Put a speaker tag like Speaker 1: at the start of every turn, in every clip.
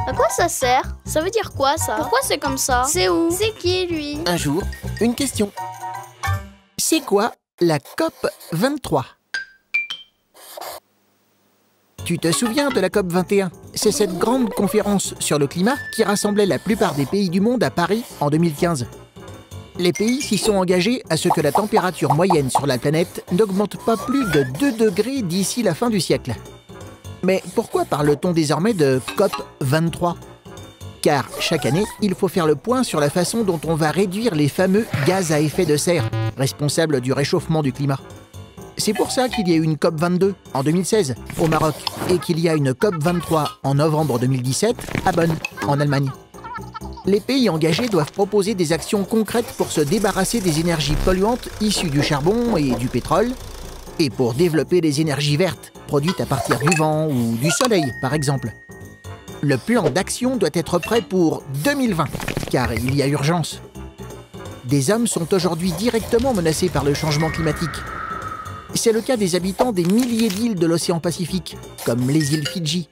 Speaker 1: À quoi ça sert? Ça veut dire quoi ça? Pourquoi c'est comme ça? C'est où? C'est qui lui?
Speaker 2: Un jour, une question. C'est quoi la COP 23? Tu te souviens de la COP 21? C'est cette grande conférence sur le climat qui rassemblait la plupart des pays du monde à Paris en 2015. Les pays s'y sont engagés à ce que la température moyenne sur la planète n'augmente pas plus de 2 degrés d'ici la fin du siècle. Mais pourquoi parle-t-on désormais de COP 23? Car chaque année, il faut faire le point sur la façon dont on va réduire les fameux gaz à effet de serre, responsables du réchauffement du climat. C'est pour ça qu'il y a eu une COP 22 en 2016 au Maroc et qu'il y a une COP 23 en novembre 2017 à Bonn, en Allemagne. Les pays engagés doivent proposer des actions concrètes pour se débarrasser des énergies polluantes issues du charbon et du pétrole et pour développer les énergies vertes, produites à partir du vent ou du soleil, par exemple. Le plan d'action doit être prêt pour 2020, car il y a urgence. Des hommes sont aujourd'hui directement menacés par le changement climatique. C'est le cas des habitants des milliers d'îles de l'océan Pacifique, comme les îles Fidji.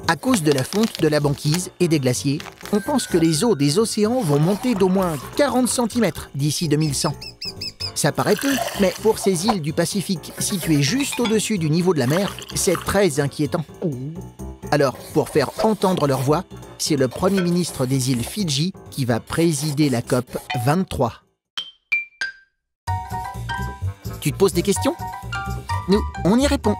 Speaker 2: À cause de la fonte de la banquise et des glaciers, on pense que les eaux des océans vont monter d'au moins 40 cm d'ici 2100. Ça paraît peu, mais pour ces îles du Pacifique situées juste au-dessus du niveau de la mer, c'est très inquiétant. Alors, pour faire entendre leur voix, c'est le Premier ministre des îles Fidji qui va présider la COP 23. Tu te poses des questions? Nous, on y répond.